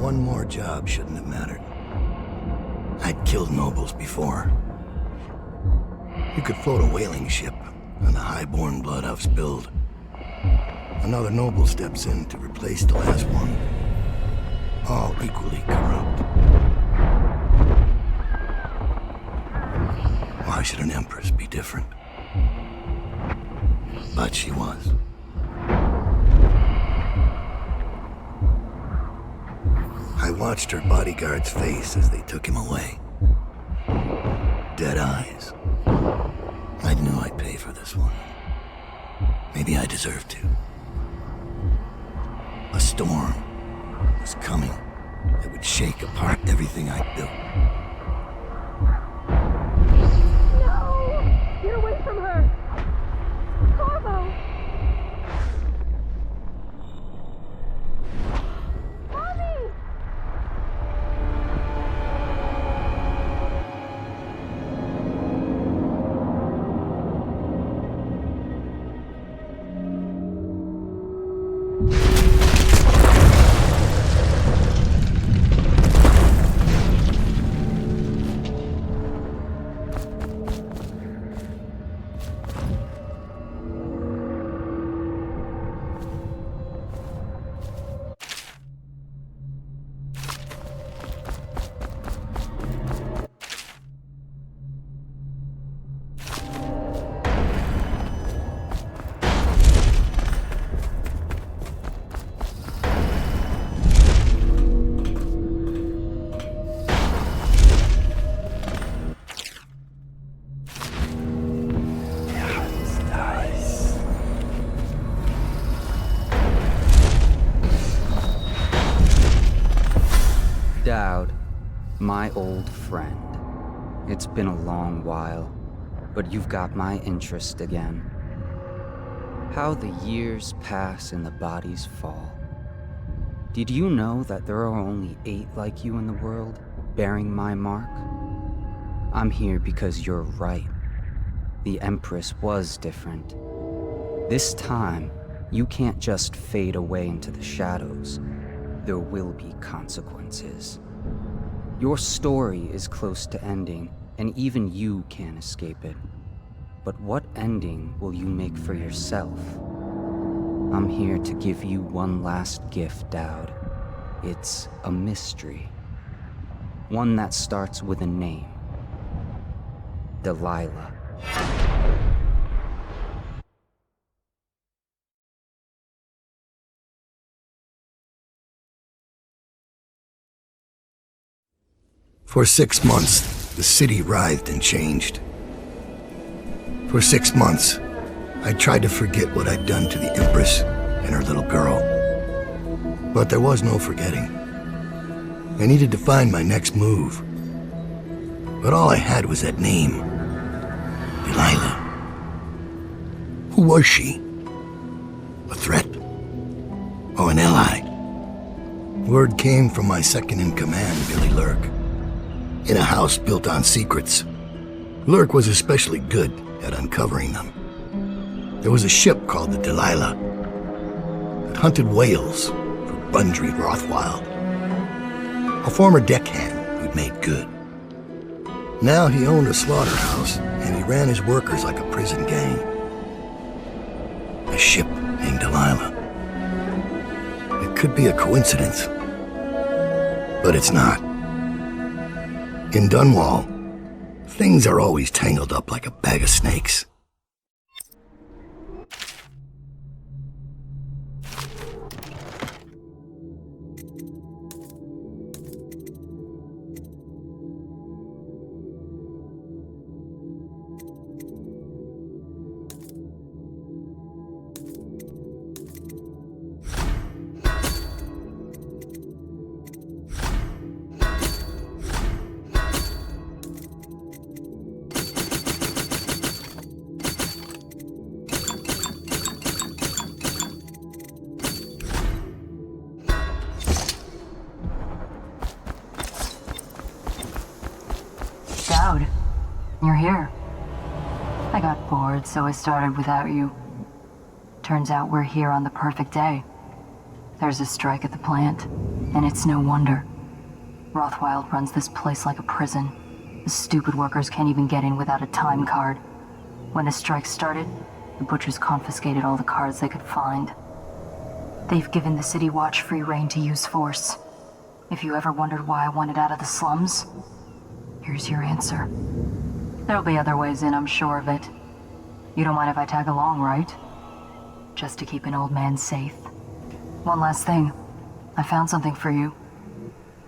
one more job shouldn't have mattered. I'd killed nobles before. You could float a whaling ship, and the high-born blood I've spilled. Another noble steps in to replace the last one. All equally corrupt. Why should an empress be different? But she was. I watched her bodyguard's face as they took him away. Dead eyes. I knew I'd pay for this one. Maybe I deserved to. A storm was coming that would shake apart everything I'd built. No! Get away from her! Corvo! Mommy! Dowd, my old friend. It's been a long while, but you've got my interest again. How the years pass and the bodies fall. Did you know that there are only 8 like you in the world, bearing my mark? I'm here because you're right. The Empress was different. This time, you can't just fade away into the shadows. There will be consequences. Your story is close to ending, and even you can't escape it. But what ending will you make for yourself? I'm here to give you one last gift, Dowd. It's a mystery. One that starts with a name. Delilah. For 6 months, the city writhed and changed. For 6 months, I tried to forget what I'd done to the Empress and her little girl. But there was no forgetting. I needed to find my next move. But all I had was that name. Delilah. Who was she? A threat? Or an ally? Word came from my second-in-command, Billy Lurk. In a house built on secrets, Lurk was especially good at uncovering them. There was a ship called the Delilah that hunted whales for Bundry Rothwild, a former deckhand who'd made good. Now he owned a slaughterhouse, and he ran his workers like a prison gang. A ship named Delilah. It could be a coincidence, but it's not. In Dunwall, things are always tangled up like a bag of snakes. Dowd, you're here. I got bored, so I started without you. Turns out we're here on the perfect day. There's a strike at the plant, and it's no wonder. Rothwild runs this place like a prison. The stupid workers can't even get in without a time card. When the strike started, the butchers confiscated all the cards they could find. They've given the City Watch free rein to use force. If you ever wondered why I wanted out of the slums, here's your answer. There'll be other ways in, I'm sure of it. You don't mind if I tag along, right? Just to keep an old man safe. One last thing. I found something for you.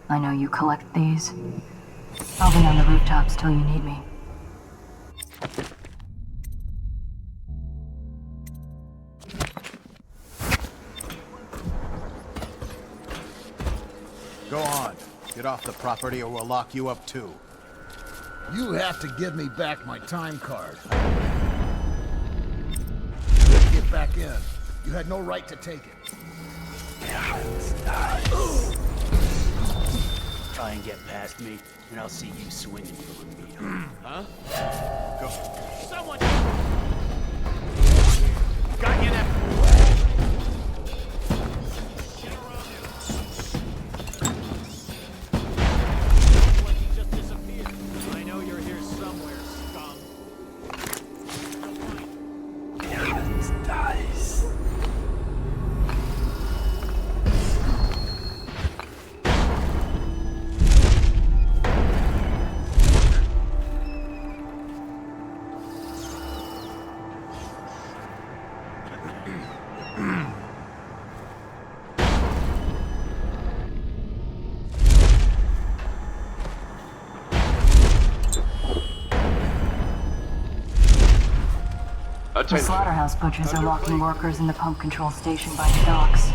I know you collect these. I'll be on the rooftops till you need me. Go on. Get off the property or we'll lock you up too. You have to give me back my time card. Get back in. You had no right to take it. Try and get past me, and I'll see you swinging from a meter. Huh? Go. Someone! Got you there! Get around here. Like you just disappeared. I know you're here somewhere, scum. Dice. The slaughterhouse butchers are locking workers in the pump control station by the docks.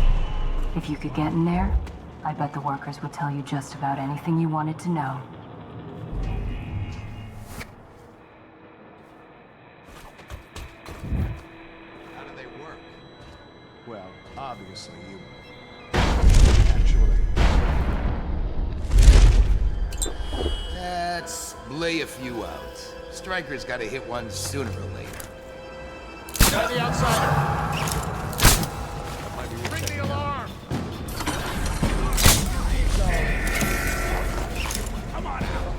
If you could get in there, I bet the workers would tell you just about anything you wanted to know. How do they work? Well, obviously you... Actually... Let's lay a few out. Striker's gotta hit one sooner or later. Try the outsider! Bring the alarm! Come on out!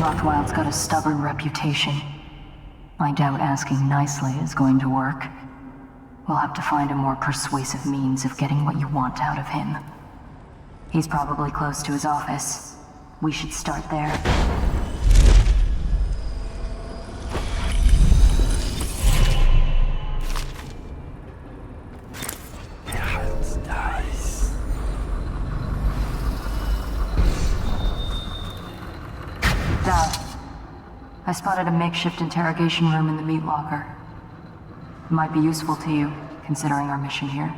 Rothwild's got a stubborn reputation. I doubt asking nicely is going to work. We'll have to find a more persuasive means of getting what you want out of him. He's probably close to his office. We should start there. Dad, I spotted a makeshift interrogation room in the meat locker. It might be useful to you, considering our mission here.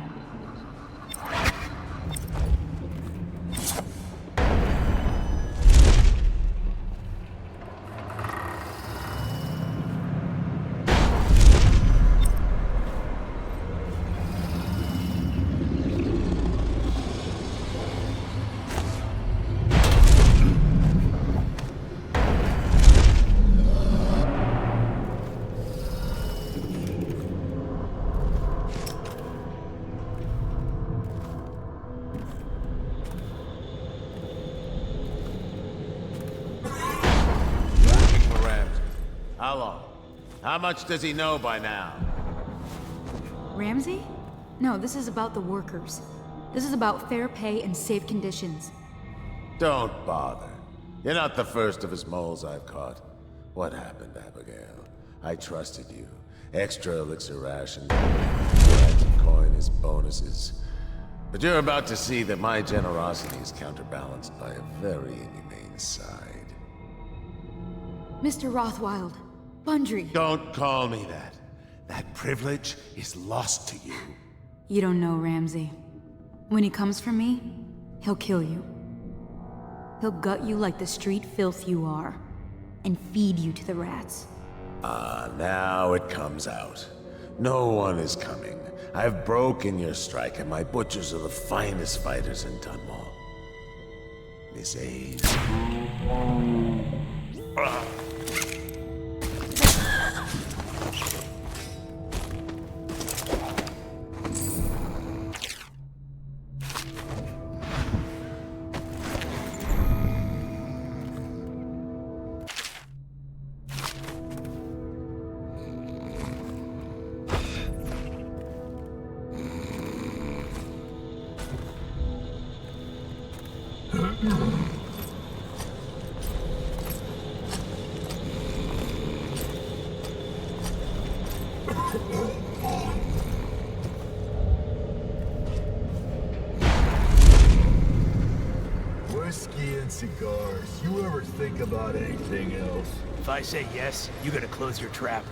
How long? How much does he know by now? Ramsey? No, this is about the workers. This is about fair pay and safe conditions. Don't bother. You're not the first of his moles I've caught. What happened, Abigail? I trusted you. Extra elixir rations, coin as bonuses. But you're about to see that my generosity is counterbalanced by a very inhumane side. Mr. Rothwild, Bundry. Don't call me that. That privilege is lost to you. You don't know Ramsey. When he comes for me, he'll kill you. He'll gut you like the street filth you are, and feed you to the rats. Ah, now it comes out. No one is coming. I've broken your strike, and my butchers are the finest fighters in Dunwall. Miss Ave. Whiskey and cigars. You ever think about anything else? If I say yes, you gotta close your trap.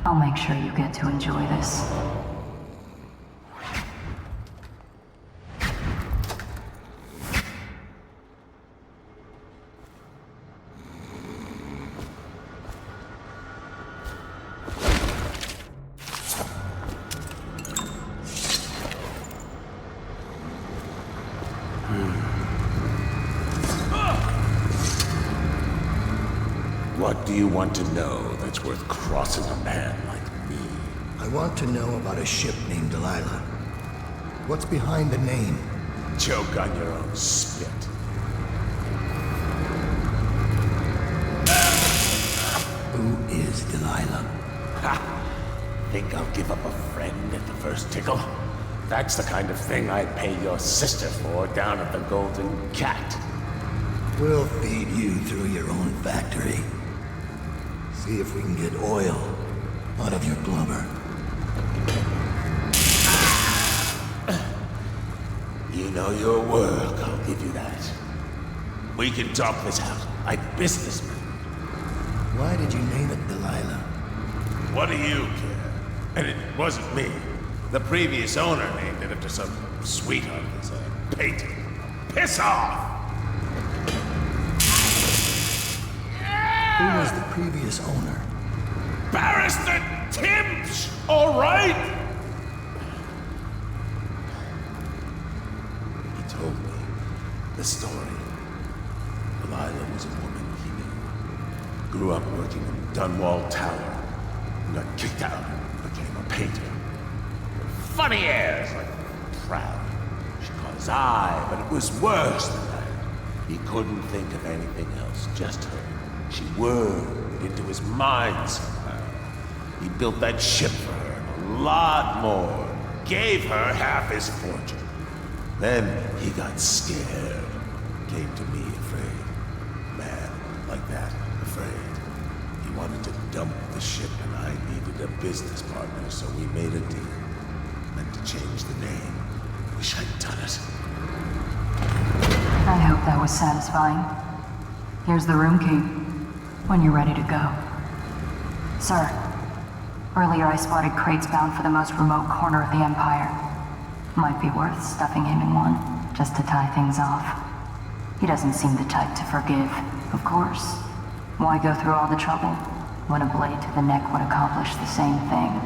I'll make sure you get to enjoy this. What do you want to know that's worth crossing a man like me? I want to know about a ship named Delilah. What's behind the name? Choke on your own spit. Who is Delilah? Ha! Think I'll give up a friend at the first tickle? That's the kind of thing I'd pay your sister for down at the Golden Cat. We'll feed you through your own factory. See if we can get oil out of your blubber. You know your work, I'll give you that. We can talk this out, like businessmen. Why did you name it Delilah? What do you care? And it wasn't me. The previous owner named it after some sweetheart as a painting. Piss off! Who was the previous owner? Barrister Timsh, all right? He told me the story. Delilah was a woman he knew. Grew up working in Dunwall Tower. Got kicked out and became a painter. Funny airs, like proud. She caught his eye, but it was worse than that. He couldn't think of anything else, just her. She whirled into his mind somehow. He built that ship for her, and a lot more. Gave her half his fortune. Then he got scared. Came to me afraid. Man, like that, afraid. He wanted to dump the ship, and I needed a business partner, so we made a deal. Meant to change the name. Wish I'd done it. I hope that was satisfying. Here's the room key. When you're ready to go. Sir, earlier I spotted crates bound for the most remote corner of the Empire. Might be worth stuffing him in one, just to tie things off. He doesn't seem the type to forgive, of course. Why go through all the trouble when a blade to the neck would accomplish the same thing?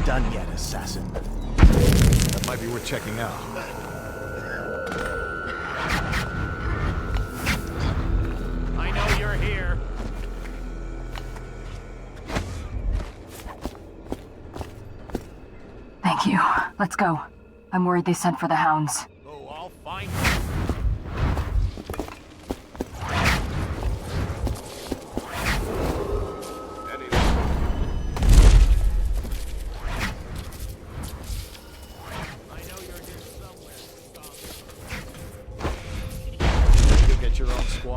Done yet, assassin. That might be worth checking out. I know you're here. Thank you. Let's go. I'm worried they sent for the hounds. Oh, I'll find you.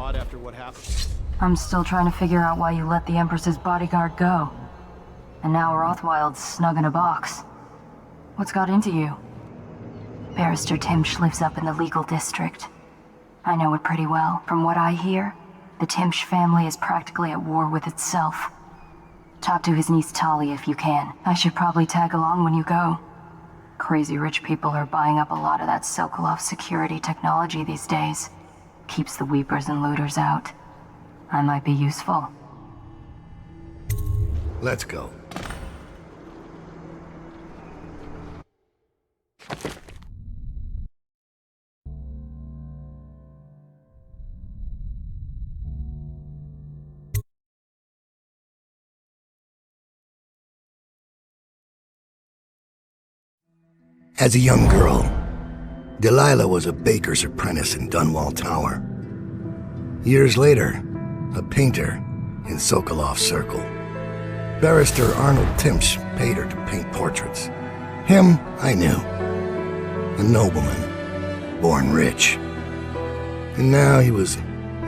odd after what happened? I'm still trying to figure out why you let the Empress's bodyguard go. And now Rothwild's snug in a box. What's got into you? Barrister Timsh lives up in the legal district. I know it pretty well. From what I hear, the Timsh family is practically at war with itself. Talk to his niece Talia if you can. I should probably tag along when you go. Crazy rich people are buying up a lot of that Sokolov security technology these days. Keeps the weepers and looters out. I might be useful. Let's go. As a young girl, Delilah was a baker's apprentice in Dunwall Tower. Years later, a painter in Sokolov's circle. Barrister Arnold Timsh paid her to paint portraits. Him, I knew. A nobleman, born rich. And now he was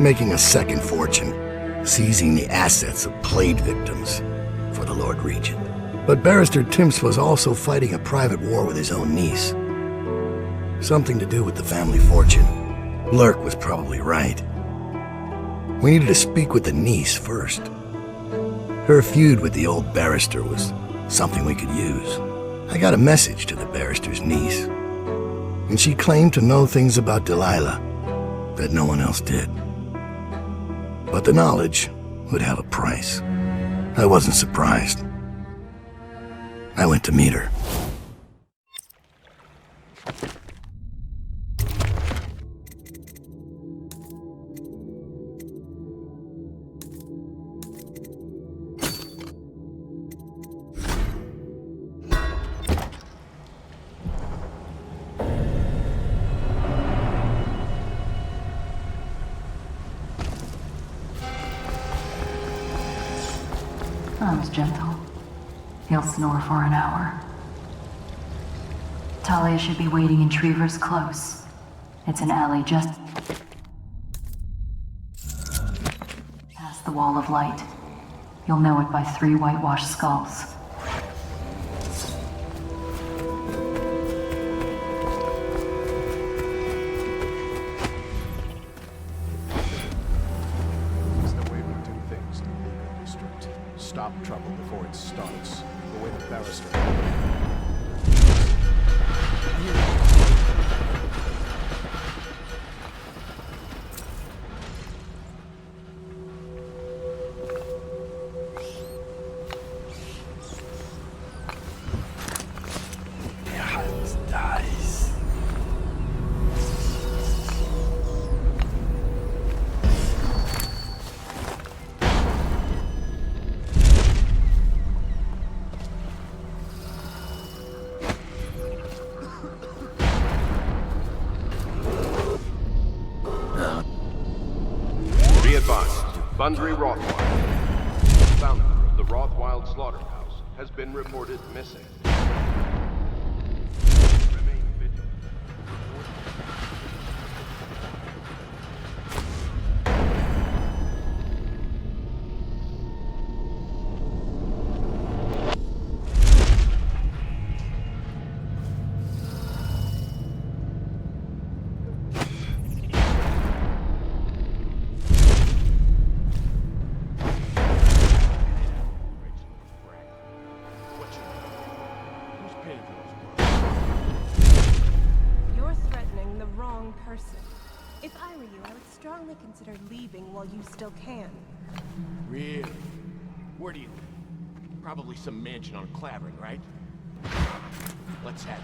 making a second fortune, seizing the assets of plague victims for the Lord Regent. But Barrister Timsh was also fighting a private war with his own niece. Something to do with the family fortune. Lurk was probably right. We needed to speak with the niece first. Her feud with the old barrister was something we could use. I got a message to the barrister's niece, and she claimed to know things about Delilah that no one else did. But the knowledge would have a price. I wasn't surprised. I went to meet her. I was gentle. He'll snore for an hour. Talia should be waiting in Trevor's Close. It's an alley just past the wall of light. You'll know it by 3 whitewashed skulls. Is the way we do things in the legal district. Stop trouble before it starts. The way the barrister. Bundry Rothwild, founder of the Rothwild Slaughterhouse, has been reported missing. Remain vigilant. If I were you, I would strongly consider leaving while you still can. Really? Where do you live? Probably some mansion on Clavering, right? Let's head.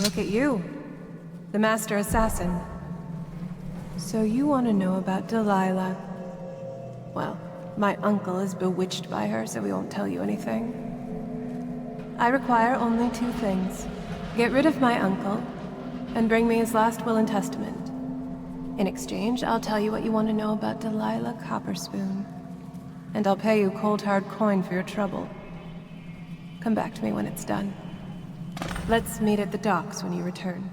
Look at you. The Master Assassin. So you want to know about Delilah? Well, my uncle is bewitched by her, so we won't tell you anything. I require only 2 things. Get rid of my uncle, and bring me his last will and testament. In exchange, I'll tell you what you want to know about Delilah Copperspoon. And I'll pay you cold hard coin for your trouble. Come back to me when it's done. Let's meet at the docks when you return.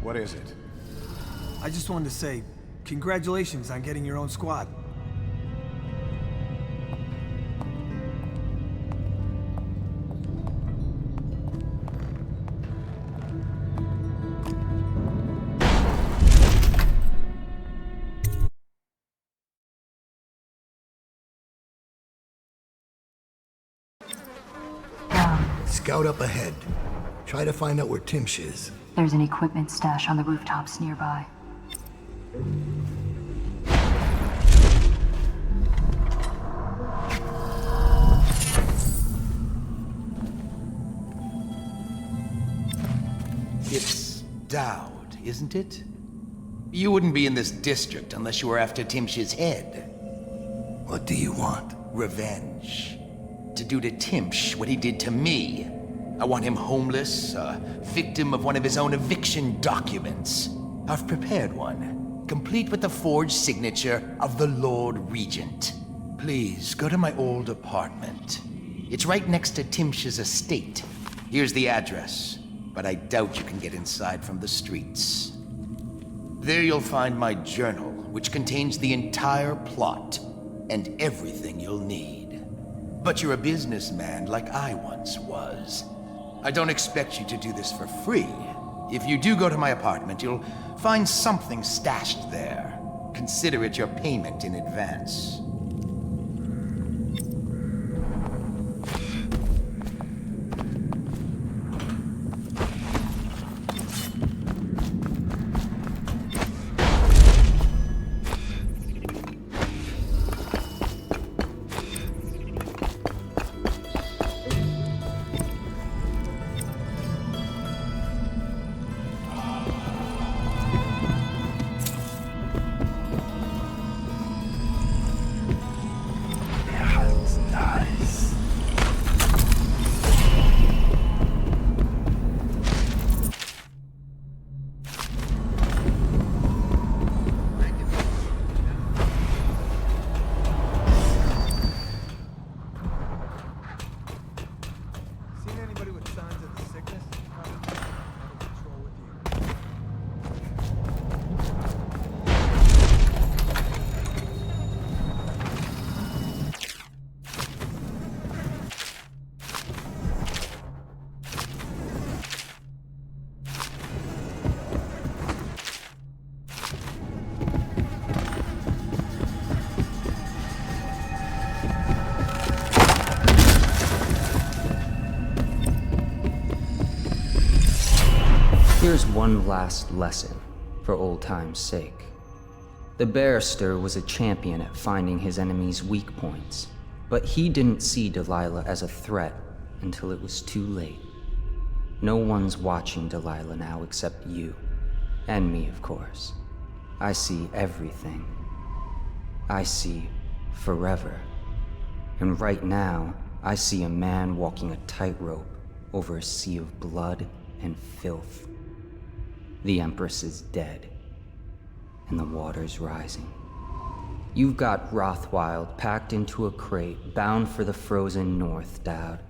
What is it? I just wanted to say, congratulations on getting your own squad. Scout up ahead. Try to find out where Timsh is. There's an equipment stash on the rooftops nearby. It's Dowd, isn't it? You wouldn't be in this district unless you were after Timsh's head. What do you want? Revenge. To do to Timsh what he did to me. I want him homeless, a victim of one of his own eviction documents. I've prepared one, complete with the forged signature of the Lord Regent. Please, go to my old apartment. It's right next to Timsh's estate. Here's the address, but I doubt you can get inside from the streets. There you'll find my journal, which contains the entire plot and everything you'll need. But you're a businessman like I once was. I don't expect you to do this for free. If you do go to my apartment, you'll find something stashed there. Consider it your payment in advance. Here's one last lesson, for old time's sake. The barrister was a champion at finding his enemies' weak points, but he didn't see Delilah as a threat until it was too late. No one's watching Delilah now except you. And me, of course. I see everything. I see forever. And right now, I see a man walking a tightrope over a sea of blood and filth. The Empress is dead, and the water's rising. You've got Rothwild packed into a crate, bound for the frozen north, Dowd.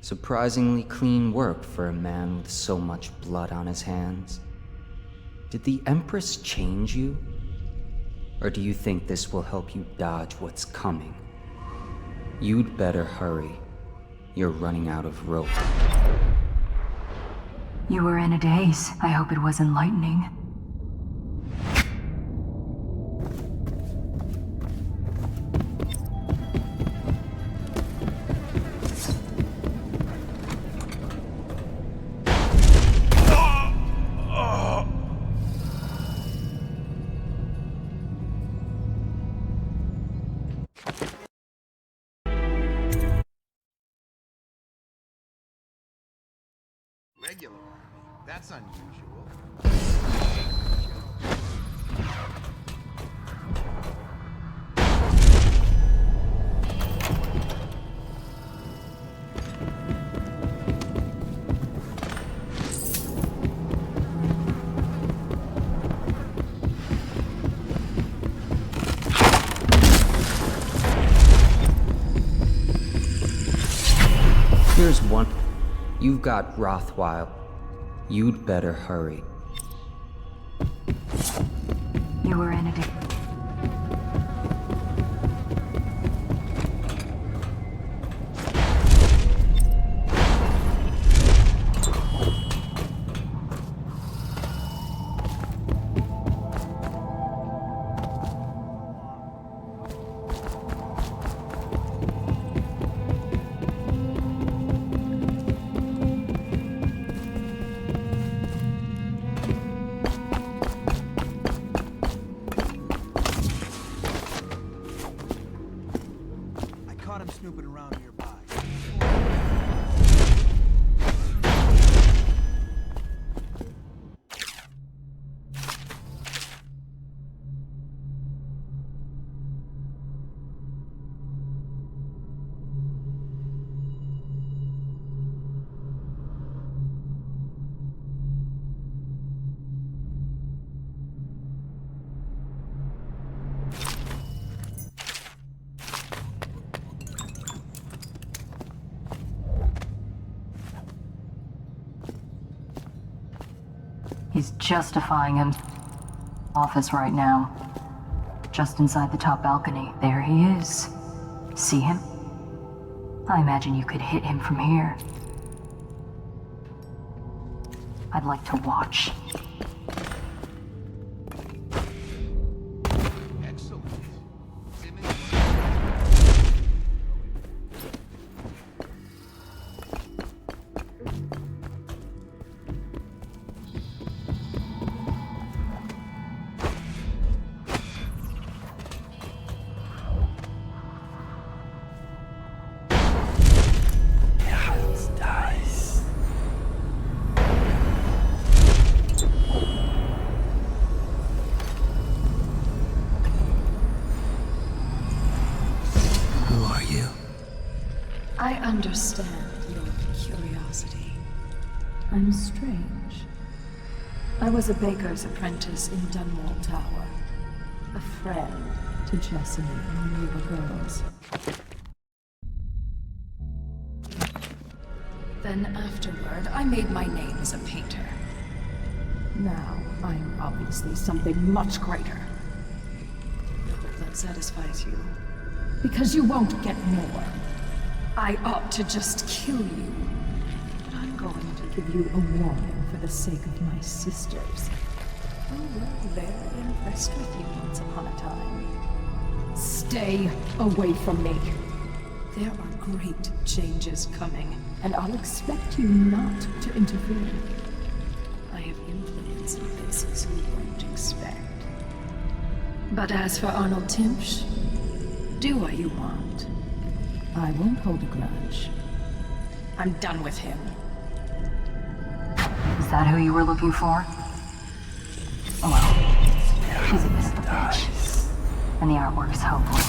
Surprisingly clean work for a man with so much blood on his hands. Did the Empress change you? Or do you think this will help you dodge what's coming? You'd better hurry. You're running out of rope. You were in a daze. I hope it was enlightening. Regular. That's unusual. Here's one. You've got Rothwild. You'd better hurry. You were in a daze. Snooping around nearby. He's justifying him. Office right now. Just inside the top balcony. There he is. See him? I imagine you could hit him from here. I'd like to watch. I understand your curiosity. I'm strange. I was a baker's apprentice in Dunwall Tower. A friend to Jessamine when we were girls. Then afterward, I made my name as a painter. Now, I'm obviously something much greater. I hope that satisfies you. Because you won't get more. I ought to just kill you. But I'm going to give you a warning for the sake of my sisters, who were very impressed with you once upon a time. Stay away from me. There are great changes coming, and I'll expect you not to interfere. things we won't expect. But as for Arnold Timpsch, do what you want. I won't hold a grudge. I'm done with him. Is that who you were looking for? Well, she's a bit of a bitch. And the artwork's hopeless.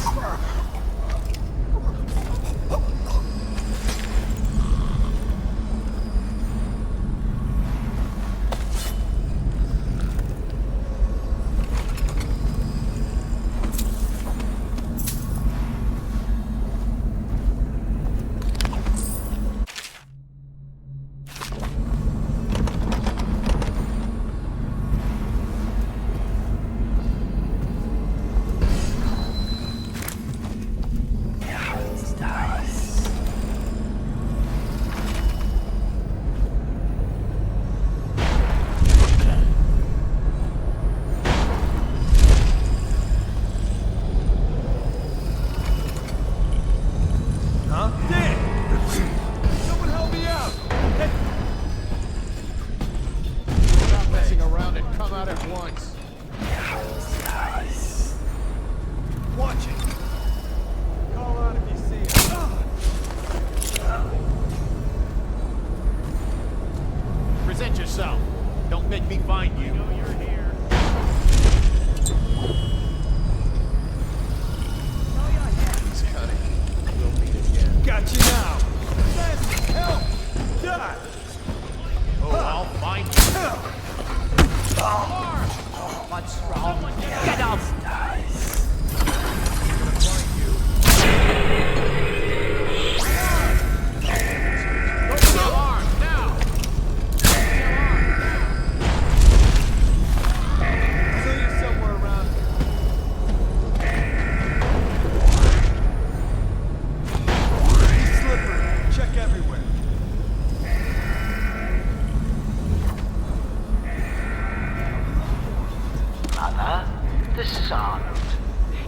Dishonored.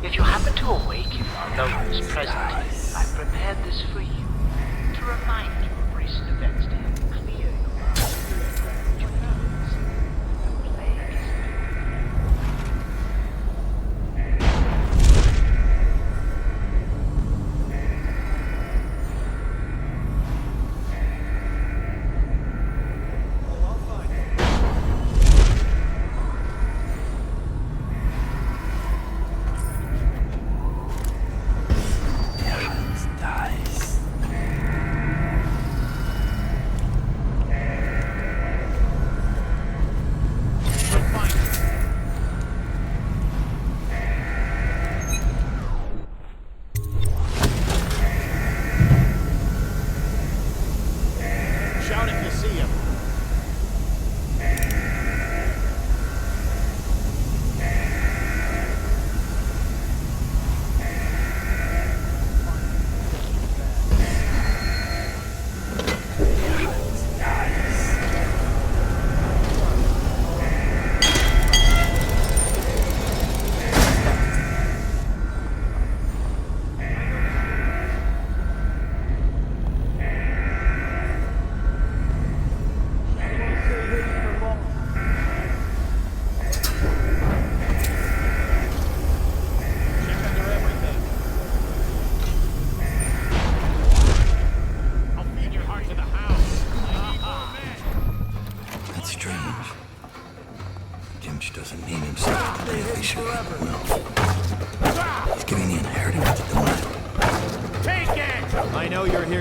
If you happen to awaken while no one's present, I've prepared this for you, to remind you of recent events to help clear your mind. The plague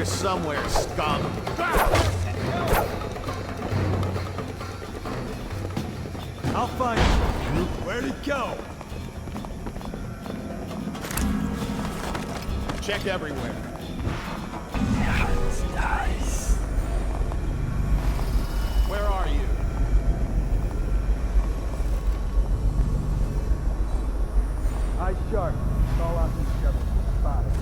is somewhere, scum. I'll find you. Where'd it go? Check everywhere. Nice. Where are you? Eyes sharp. Call out to each other. Spot it.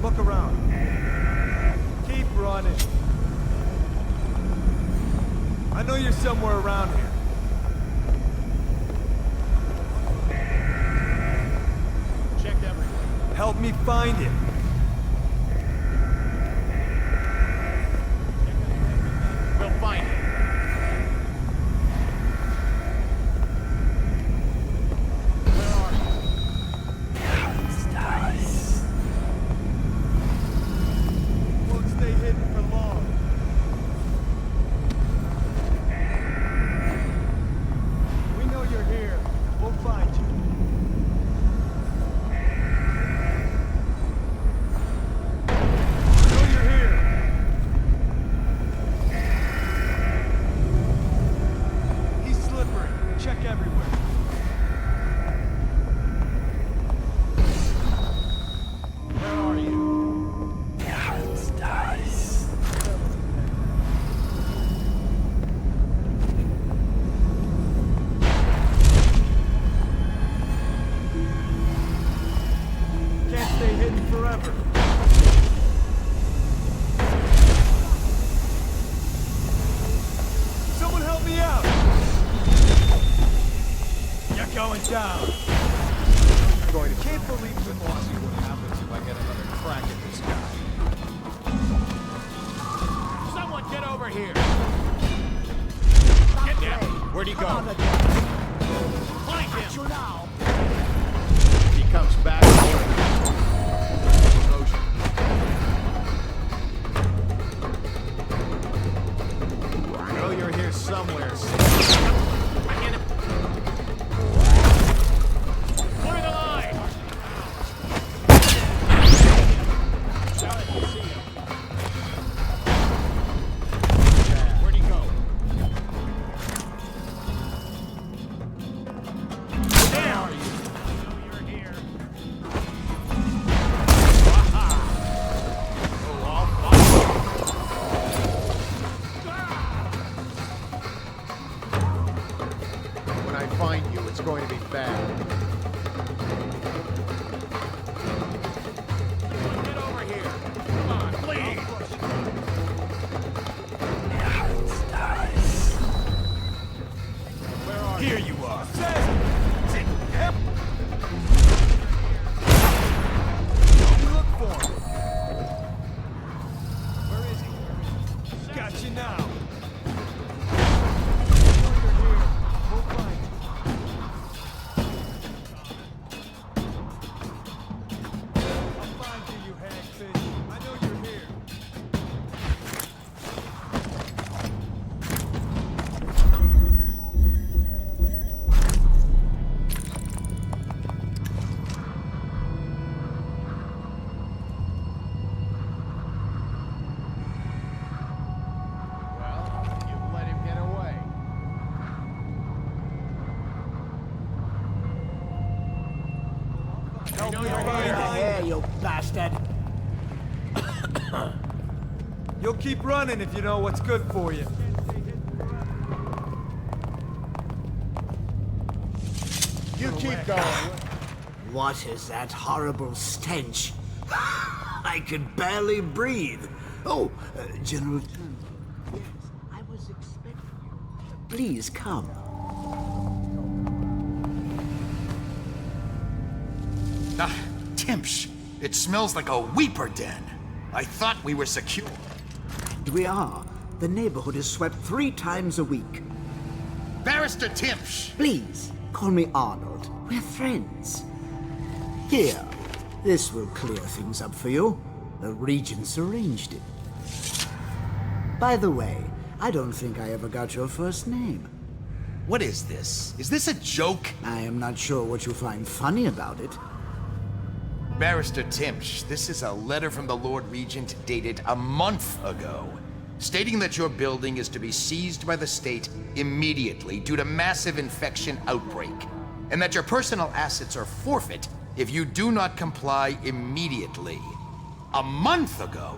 Look around. Keep running. I know you're somewhere around here. Checked everywhere. Help me find it. We'll find it. You bastard! You'll keep running if you know what's good for you. You keep going. What is that horrible stench? I can barely breathe. Oh, General Dunwall. Yes, I was expecting you. Please come. Timsh, it smells like a weeper den. I thought we were secure. We are. The neighborhood is swept 3 times a week. Barrister Timsh! Please, call me Arnold. We're friends. Here, this will clear things up for you. The Regents arranged it. By the way, I don't think I ever got your first name. What is this? Is this a joke? I am not sure what you find funny about it. Barrister Timsh, this is a letter from the Lord Regent dated a month ago, stating that your building is to be seized by the state immediately due to massive infection outbreak, and that your personal assets are forfeit if you do not comply immediately. A month ago?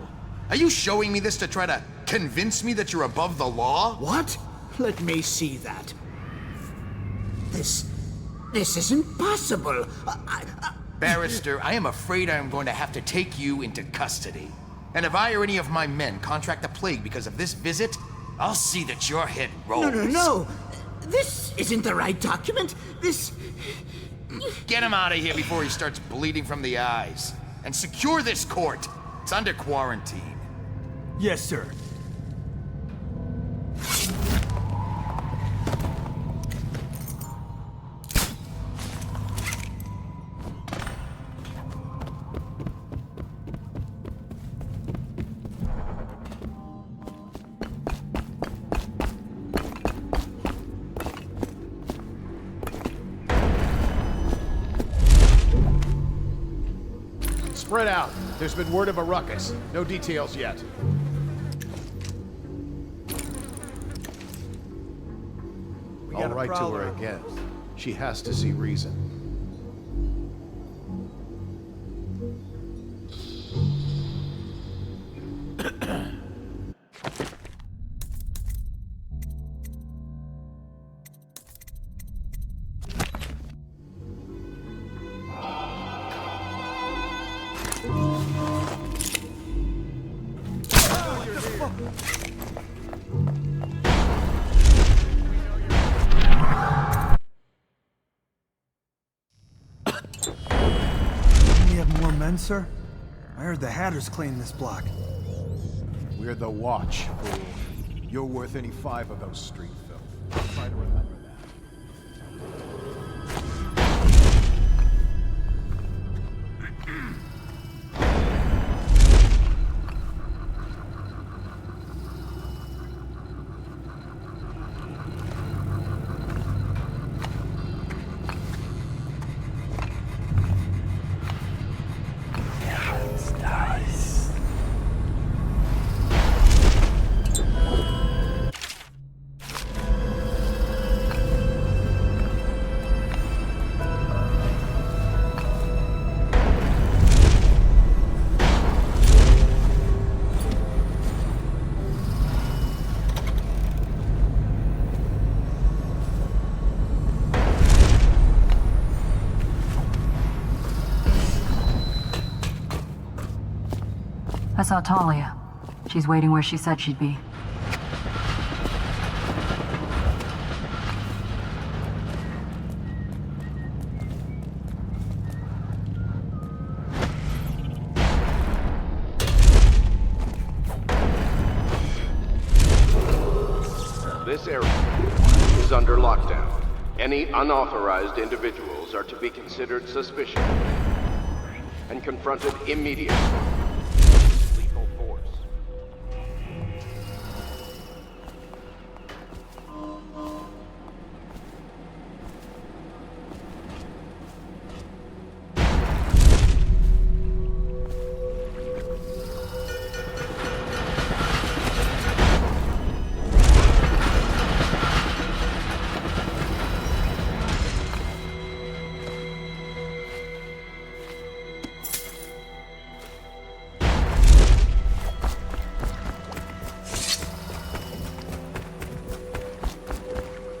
Are you showing me this to try to convince me that you're above the law? What? Let me see that. This isn't possible. Barrister, I am afraid I am going to have to take you into custody. And if I or any of my men contract the plague because of this visit, I'll see that your head rolls. No. This isn't the right document. This... Get him out of here before he starts bleeding from the eyes. And secure this court. It's under quarantine. Yes, sir. Spread out. There's been word of a ruckus. No details yet. I'll write to her again. She has to see reason. Sir? I heard the Hatters claim this block. We're the Watch, fool. You're worth any 5 of those street filth. Try to remember that. I saw Talia. She's waiting where she said she'd be. This area is under lockdown. Any unauthorized individuals are to be considered suspicious and confronted immediately. Lethal force.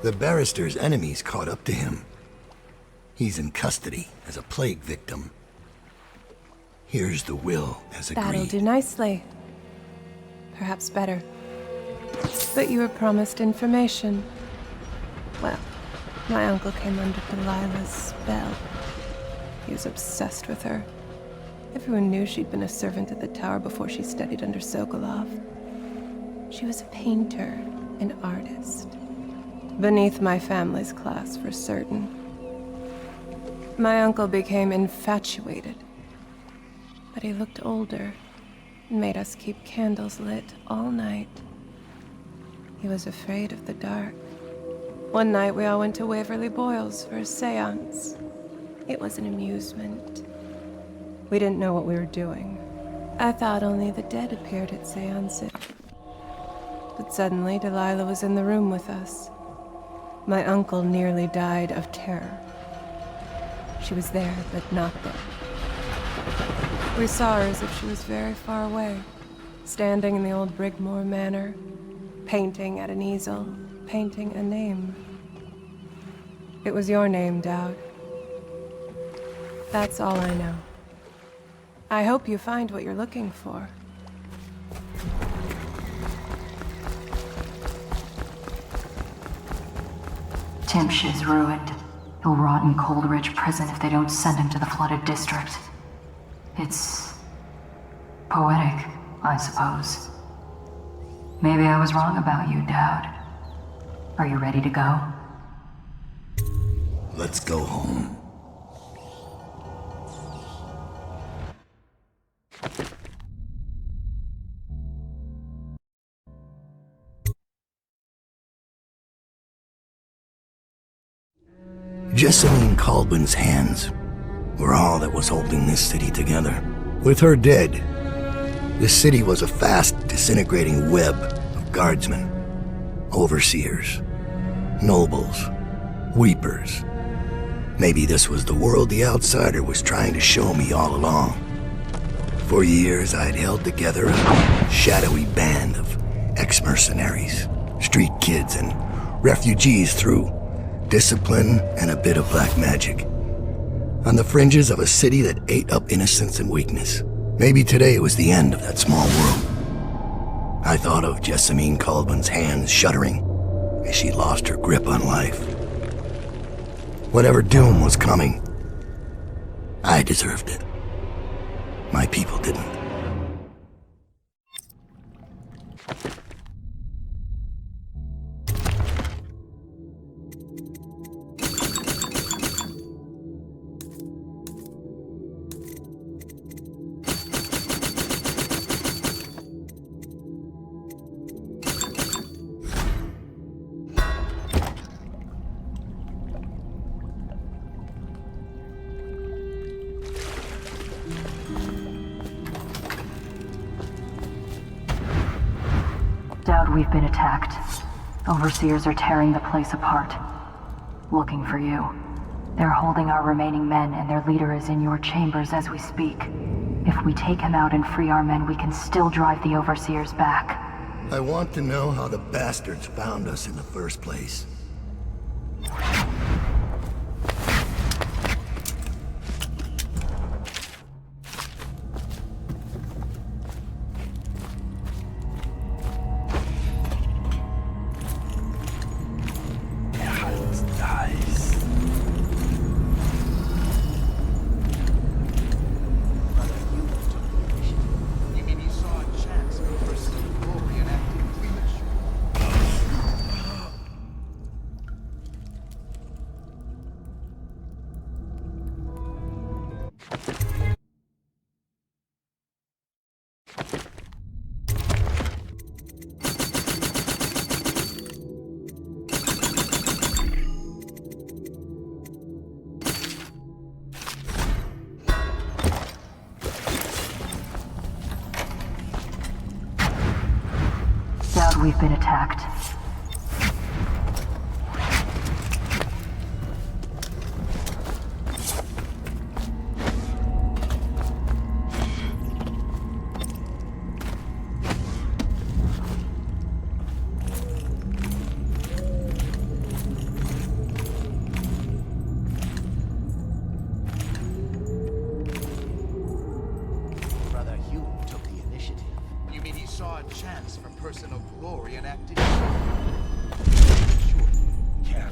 The barrister's enemies caught up to him. He's in custody as a plague victim. Here's the will as agreed. That'll do nicely. Perhaps better. But you were promised information. Well, my uncle came under Delilah's spell. He was obsessed with her. Everyone knew she'd been a servant at the tower before she studied under Sokolov. She was a painter, an artist. Beneath my family's class, for certain. My uncle became infatuated. But he looked older and made us keep candles lit all night. He was afraid of the dark. One night we all went to Waverly Boyle's for a seance. It was an amusement. We didn't know what we were doing. I thought only the dead appeared at seances. But suddenly Delilah was in the room with us. My uncle nearly died of terror. She was there, but not there. We saw her as if she was very far away, standing in the old Brigmore Manor, painting at an easel, painting a name. It was your name, Dowd. That's all I know. I hope you find what you're looking for. Timsh is ruined. He'll rot in Coldridge Prison if they don't send him to the flooded district. It's poetic, I suppose. Maybe I was wrong about you, Dowd. Are you ready to go? Let's go home. Jessamine Caldwell's hands were all that was holding this city together. With her dead, this city was a fast disintegrating web of guardsmen, overseers, nobles, weepers. Maybe this was the world the outsider was trying to show me all along. For years, I'd held together a shadowy band of ex-mercenaries, street kids, and refugees through discipline and a bit of black magic. On the fringes of a city that ate up innocence and weakness. Maybe today was the end of that small world. I thought of Jessamine Caldwell's hands shuddering as she lost her grip on life. Whatever doom was coming, I deserved it. My people didn't. Dowd, we've been attacked. Overseers are tearing the place apart. Looking for you. They're holding our remaining men, and their leader is in your chambers as we speak. If we take him out and free our men, we can still drive the Overseers back. I want to know how the bastards found us in the first place. We've been attacked. Brother Hugh took the initiative. You mean he saw a chance for personal glory and acted? Sure. Yeah.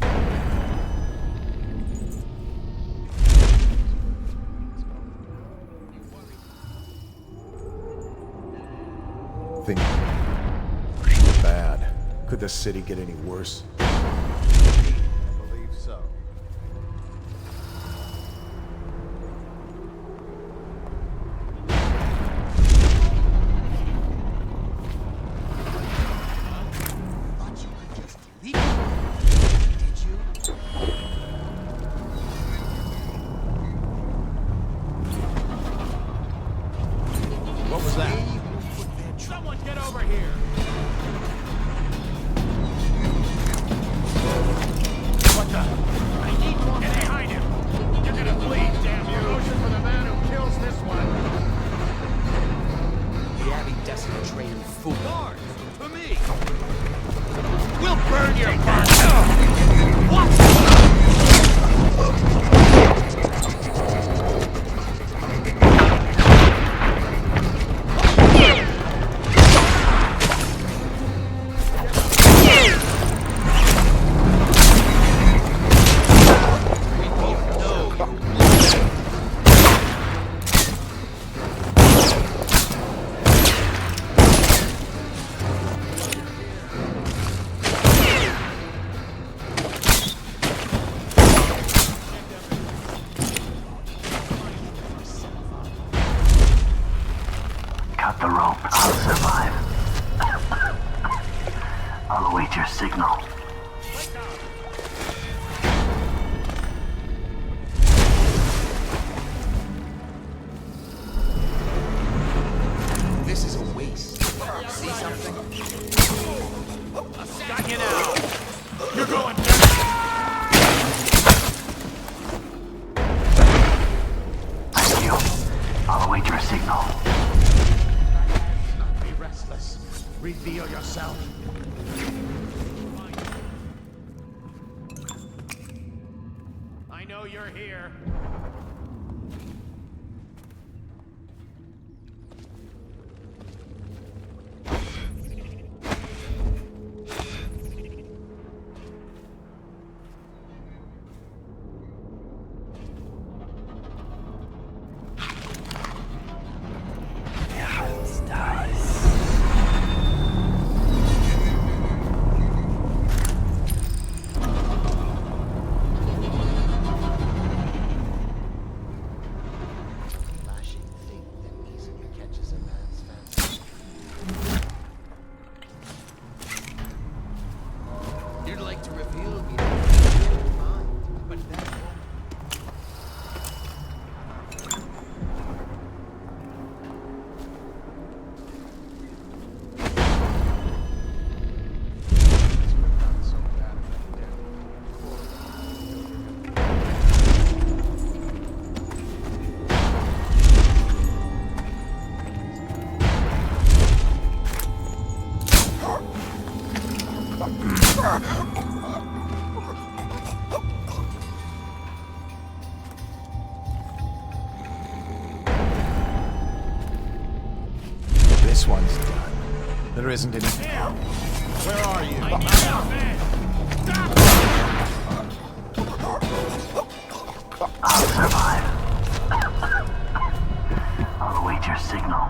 Think bad. Could the city get any worse? I believe so. What was that? Someone get over here! What the? I need one. Get behind him! You're gonna bleed, damn you! Motion for the man who kills this one! The Abby-Desert trained fool. Guards! To me! We'll burn your body! What? Cut the rope. I'll survive. I'll await your signal. This is a waste. See something? Got you now. You're going down. Thank you. I'll await your signal. Be restless. Reveal yourself. I know you're here. You'd like to reveal me, but that won't. This one's done. There isn't any. Where are you? I'll survive. I'll await your signal.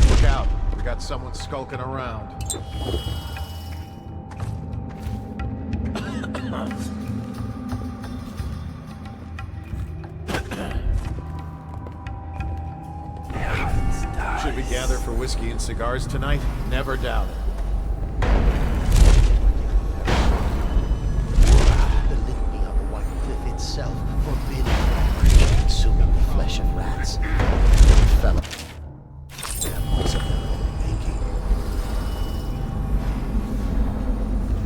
Look out. We got someone skulking around. Should we gather for whiskey and cigars tonight? Never doubt it. The litany on the White Cliff itself forbid creature consuming the flesh of rats. Fellow. Was of their own making.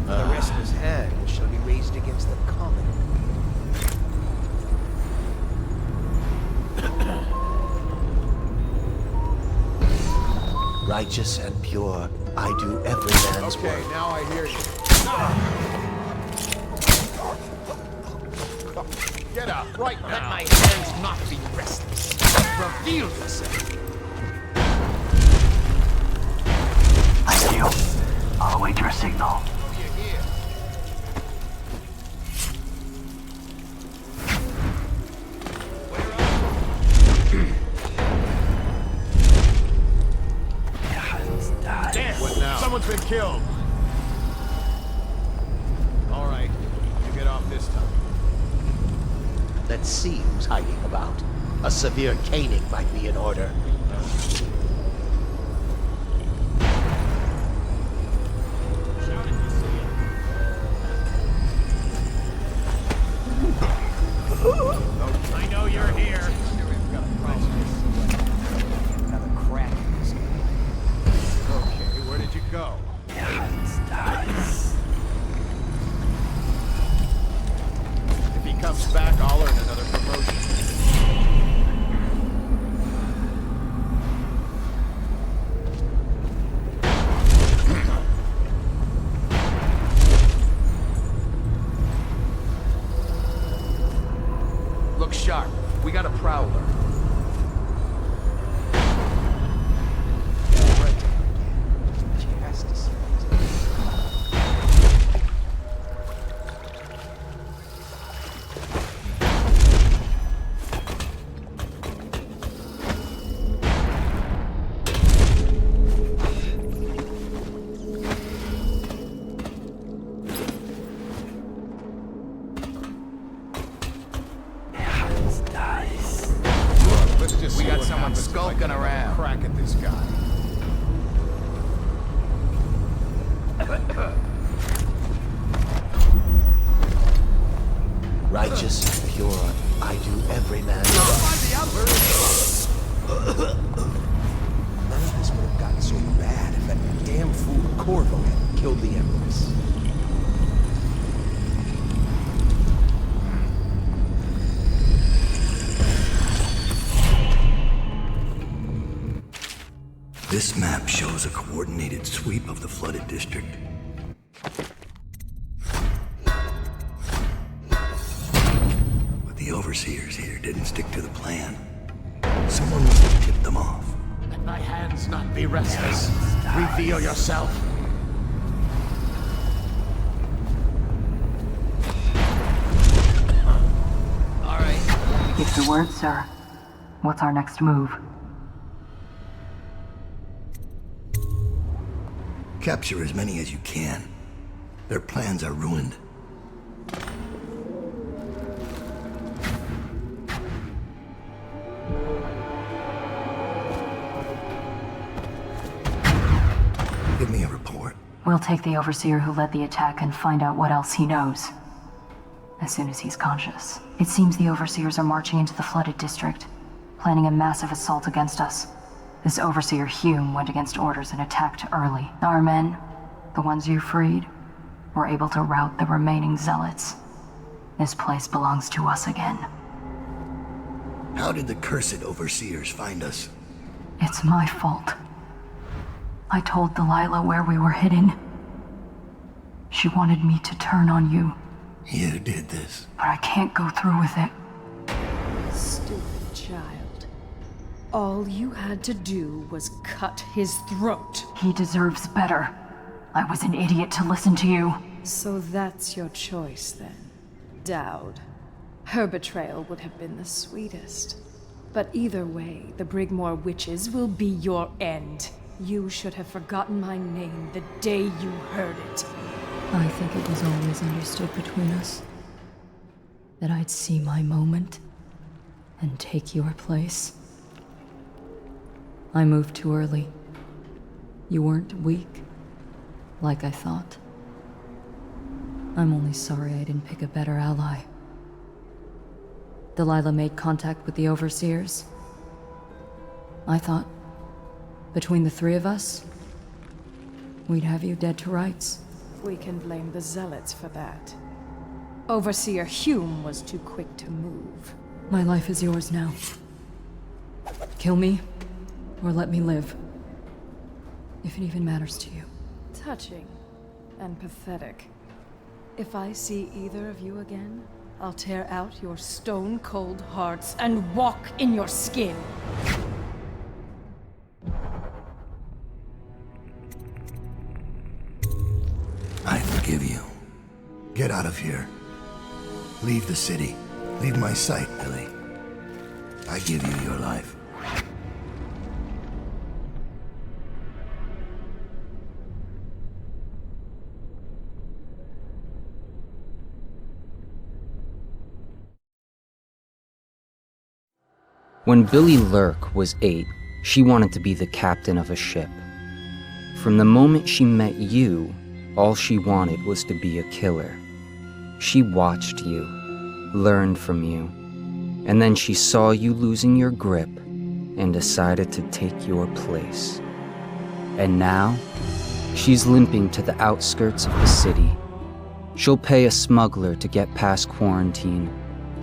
The wrestler's hand shall be raised against the common. Righteous and pure, I do every man's work. Okay, now I hear you. Get up, right now. Let my hands not be restless. Reveal yourself. Thank you. I'll await your signal. What now? Someone's been killed. All right, you get off this time. Let's see who's hiding about. A severe caning might be in order. I know you're here. Okay, where did you go? If he comes back, I'll earn another promotion. Look sharp. We got a prowler. She has to see. Just pure, I do every man. None of this would have gotten so bad if that damn fool Corvo hadn't killed the Empress. This map shows a coordinated sweep of the flooded district. But the overseers here didn't stick to the plan. Someone must have tipped them off. Let thy hands not be restless. Reveal yourself. All right. Give the word, sir. What's our next move? Capture as many as you can. Their plans are ruined. Give me a report. We'll take the overseer who led the attack and find out what else he knows. As soon as he's conscious. It seems the overseers are marching into the flooded district, planning a massive assault against us. This overseer Hume went against orders and attacked early. Our men, the ones you freed, were able to rout the remaining zealots. This place belongs to us again. How did the cursed overseers find us? It's my fault. I told Delilah where we were hidden. She wanted me to turn on you. You did this. But I can't go through with it. Stupid child. All you had to do was cut his throat. He deserves better. I was an idiot to listen to you. So that's your choice then, Dowd. Her betrayal would have been the sweetest. But either way, the Brigmore witches will be your end. You should have forgotten my name the day you heard it. I think it was always understood between us that I'd see my moment and take your place. I moved too early. You weren't weak, like I thought. I'm only sorry I didn't pick a better ally. Delilah made contact with the overseers. I thought, between the three of us, we'd have you dead to rights. We can blame the zealots for that. Overseer Hume was too quick to move. My life is yours now. Kill me, or let me live. If it even matters to you. Touching and pathetic. If I see either of you again, I'll tear out your stone-cold hearts and walk in your skin. I forgive you. Get out of here. Leave the city. Leave my sight, Billy. I give you your life. When Billy Lurk was 8, she wanted to be the captain of a ship. From the moment she met you, all she wanted was to be a killer. She watched you, learned from you, and then she saw you losing your grip and decided to take your place. And now, she's limping to the outskirts of the city. She'll pay a smuggler to get past quarantine.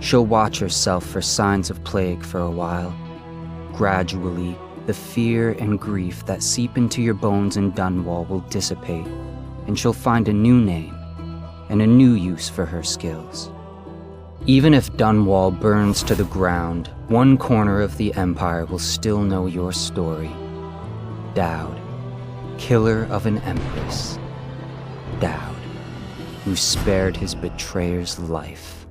She'll watch herself for signs of plague for a while. Gradually, the fear and grief that seep into your bones in Dunwall will dissipate, and she'll find a new name and a new use for her skills. Even if Dunwall burns to the ground, one corner of the Empire will still know your story. Dowd, killer of an Empress. Dowd, who spared his betrayer's life.